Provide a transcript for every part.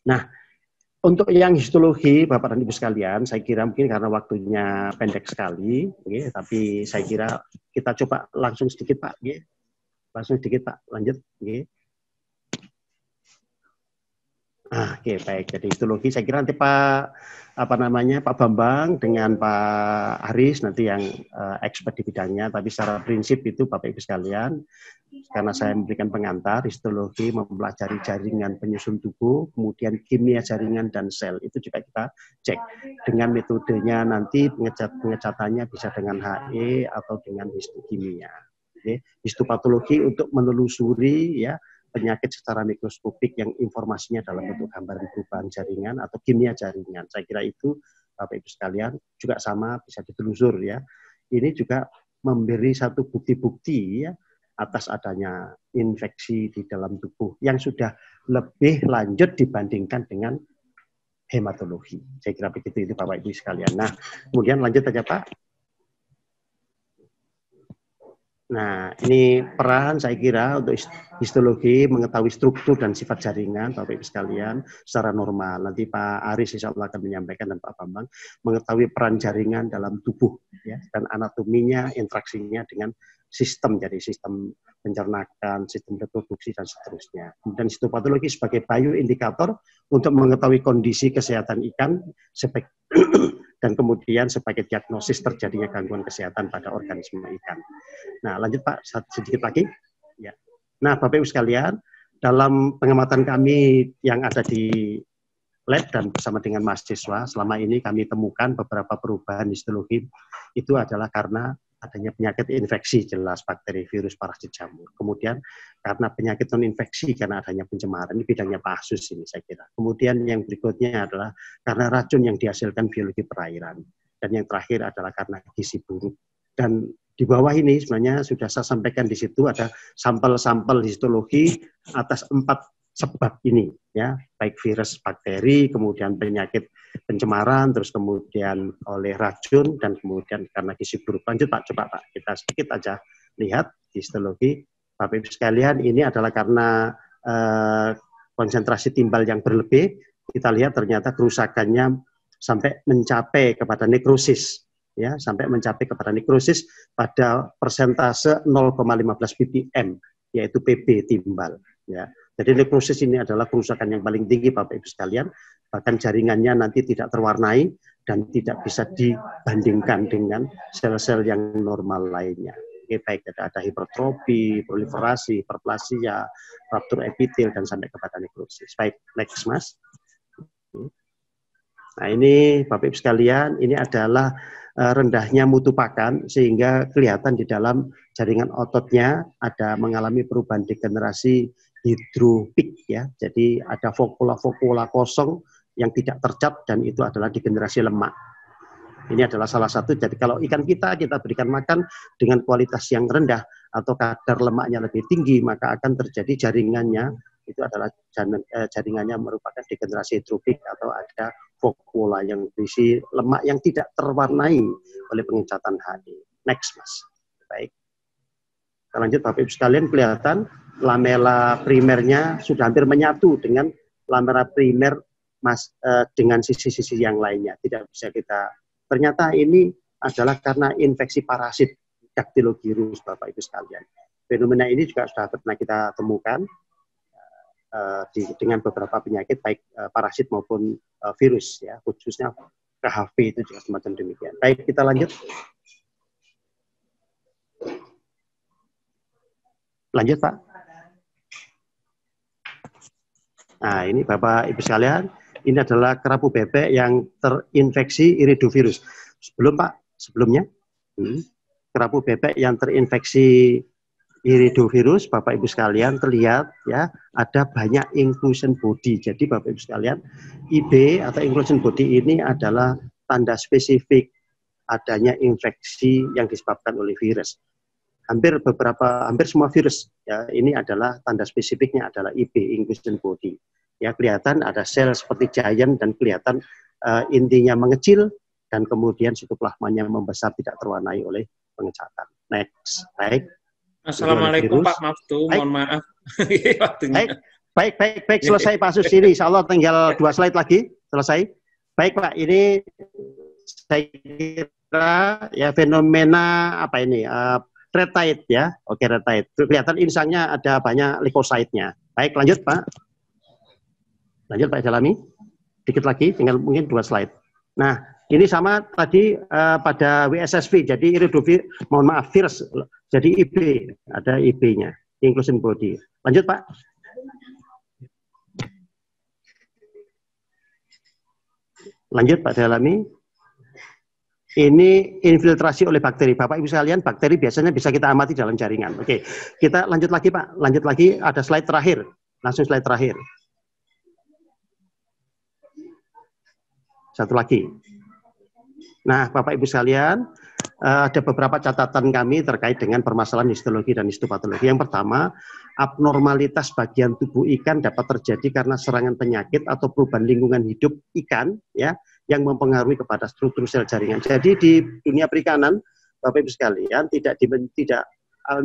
Nah, untuk yang histologi, Bapak dan Ibu sekalian, saya kira mungkin karena waktunya pendek sekali, ya, tapi saya kira kita coba langsung sedikit, Pak. Ya. Langsung sedikit, Pak. Lanjut. Ya. Oke, baik. Jadi histologi, saya kira nanti Pak Bambang dengan Pak Aris nanti yang expert di bidangnya. Tapi secara prinsip itu Bapak Ibu sekalian, karena saya memberikan pengantar, histologi mempelajari jaringan penyusun tubuh, kemudian kimia jaringan dan sel. Itu juga kita cek dengan metodenya nanti pengecatannya bisa dengan HE atau dengan histokimia. Histopatologi untuk menelusuri ya penyakit secara mikroskopik yang informasinya dalam bentuk gambaran perubahan jaringan atau kimia jaringan. Saya kira itu Bapak Ibu sekalian juga sama bisa ditelusur ya. Ini juga memberi satu bukti-bukti ya atas adanya infeksi di dalam tubuh yang sudah lebih lanjut dibandingkan dengan hematologi. Saya kira begitu itu Bapak Ibu sekalian. Nah, kemudian lanjut aja Pak. Nah, ini peran saya kira untuk histologi mengetahui struktur dan sifat jaringan, Bapak Ibu sekalian, secara normal. Nanti Pak Aris insya Allah akan menyampaikan dan Pak Bambang mengetahui peran jaringan dalam tubuh, ya, dan anatominya, interaksinya dengan sistem, jadi sistem pencernakan, sistem reproduksi dan seterusnya. Kemudian histopatologi sebagai bioindikator untuk mengetahui kondisi kesehatan ikan dan kemudian sebagai diagnosis terjadinya gangguan kesehatan pada organisme ikan. Nah, lanjut Pak, sedikit lagi. Ya. Nah, Bapak Ibu sekalian, dalam pengamatan kami yang ada di lab dan bersama dengan mahasiswa, selama ini kami temukan beberapa perubahan histologi itu adalah karena adanya penyakit infeksi, jelas bakteri, virus, parasit, jamur. Kemudian karena penyakit non-infeksi karena adanya pencemaran, ini bidangnya Pak Asus ini saya kira. Kemudian yang berikutnya adalah karena racun yang dihasilkan biologi perairan. Dan yang terakhir adalah karena gizi buruk. Dan di bawah ini sebenarnya sudah saya sampaikan di situ ada sampel-sampel histologi atas 4 sebab ini, ya, baik virus, bakteri, kemudian penyakit pencemaran, terus kemudian oleh racun, dan kemudian karena gizi buruk. Lanjut Pak, coba Pak, kita sedikit aja lihat histologi. Bapak Ibu sekalian, ini adalah karena konsentrasi timbal yang berlebih, kita lihat ternyata kerusakannya sampai mencapai kepada nekrosis. Ya, sampai mencapai kepada nekrosis pada persentase 0,15 ppm, yaitu PB timbal. Ya. Jadi nekrosis ini adalah kerusakan yang paling tinggi Bapak Ibu sekalian, bahkan jaringannya nanti tidak terwarnai dan tidak bisa dibandingkan dengan sel-sel yang normal lainnya. Oke, baik ada hipertrofi, proliferasi, hiperplasia, ruptur epitel dan sampai kepada nekrosis. Baik, next Mas. Nah, ini Bapak Ibu sekalian, ini adalah rendahnya mutu pakan sehingga kelihatan di dalam jaringan ototnya ada mengalami perubahan degenerasi hidropik ya. Jadi ada fokula-fokula kosong yang tidak tercap dan itu adalah degenerasi lemak. Ini adalah salah satu. Jadi kalau ikan kita berikan makan dengan kualitas yang rendah atau kadar lemaknya lebih tinggi, maka akan terjadi jaringannya itu adalah jaringannya merupakan degenerasi hidropik atau ada fokula yang berisi lemak yang tidak terwarnai oleh pengecatan HE. Next, Mas. Baik. Kita lanjut, Bapak Ibu sekalian, kelihatan lamela primernya sudah hampir menyatu dengan lamela primer dengan sisi-sisi yang lainnya. Tidak bisa kita. Ternyata ini adalah karena infeksi parasit Dactylogyrus, Bapak Ibu sekalian. Fenomena ini juga sudah pernah kita temukan dengan beberapa penyakit baik parasit maupun virus ya, khususnya KHV itu juga semacam demikian. Baik, kita lanjut. Lanjut Pak. Nah, ini Bapak Ibu sekalian, ini adalah kerapu bebek yang terinfeksi iridovirus. Sebelumnya kerapu bebek yang terinfeksi iridovirus, Bapak Ibu sekalian terlihat ya ada banyak inclusion body. Jadi Bapak Ibu sekalian, IB atau inclusion body ini adalah tanda spesifik adanya infeksi yang disebabkan oleh virus. Hampir semua virus ya ini adalah tanda spesifiknya adalah IB, inclusion body. Ya kelihatan ada sel seperti giant dan kelihatan intinya mengecil dan kemudian sitoplasmanya membesar tidak terwarnai oleh pengecatan. Next, baik. Assalamualaikum Pak Maftu, mohon maaf waktunya. Baik, selesai Pak Asus ini. Insya Allah tinggal 2 slide lagi, selesai. Baik Pak, ini saya kira ya fenomena apa ini? Red tide ya. Oke, red tide. Kelihatan insangnya ada banyak leukocyte-nya. Baik, lanjut Pak. Lanjut Pak Jalami. Dikit lagi, tinggal mungkin 2 slide. Nah, ini sama tadi pada WSSV, jadi iridovirus, mohon maaf, virus, jadi IB, ada IB-nya, inclusion body. Lanjut Pak. Lanjut Pak Dalami. Ini infiltrasi oleh bakteri. Bapak Ibu sekalian, bakteri biasanya bisa kita amati dalam jaringan. Oke, kita lanjut lagi Pak. Lanjut lagi, ada slide terakhir. Langsung slide terakhir. Satu lagi. Nah, Bapak Ibu sekalian, ada beberapa catatan kami terkait dengan permasalahan histologi dan histopatologi. Yang pertama, abnormalitas bagian tubuh ikan dapat terjadi karena serangan penyakit atau perubahan lingkungan hidup ikan, ya, yang mempengaruhi kepada struktur sel jaringan. Jadi di dunia perikanan, Bapak Ibu sekalian, tidak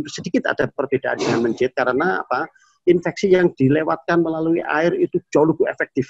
sedikit ada perbedaan dengan menjit karena apa? Infeksi yang dilewatkan melalui air itu jauh lebih efektif.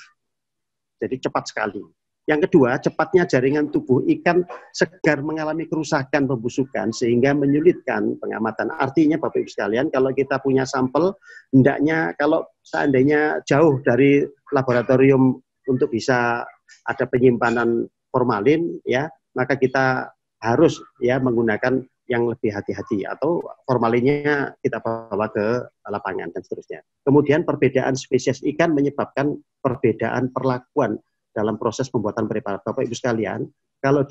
Jadi cepat sekali. Yang kedua, cepatnya jaringan tubuh ikan segar mengalami kerusakan pembusukan sehingga menyulitkan pengamatan. Artinya Bapak Ibu sekalian, kalau kita punya sampel, hendaknya kalau seandainya jauh dari laboratorium untuk bisa ada penyimpanan formalin, ya, maka kita harus ya menggunakan yang lebih hati-hati atau formalinnya kita bawa ke lapangan dan seterusnya. Kemudian perbedaan spesies ikan menyebabkan perbedaan perlakuan dalam proses pembuatan preparat. Bapak Ibu sekalian, kalau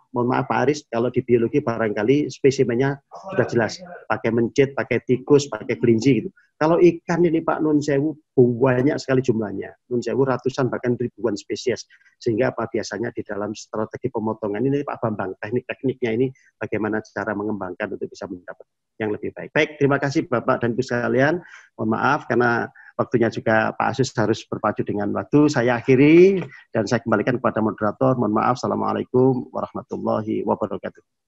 mohon maaf Pak Aris, kalau di biologi barangkali spesimennya sudah jelas, pakai mencit, pakai tikus, pakai kelinci gitu. Kalau ikan ini Pak Nun Sewu banyak sekali jumlahnya, Nun Sewu ratusan bahkan ribuan spesies, sehingga apa biasanya di dalam strategi pemotongan ini Pak Bambang, teknik-tekniknya ini bagaimana cara mengembangkan untuk bisa mendapat yang lebih baik. Baik, terima kasih Bapak dan Ibu sekalian. Mohon maaf karena waktunya juga Pak Asus harus berpacu dengan waktu. Saya akhiri dan saya kembalikan kepada moderator. Mohon maaf. Assalamualaikum warahmatullahi wabarakatuh.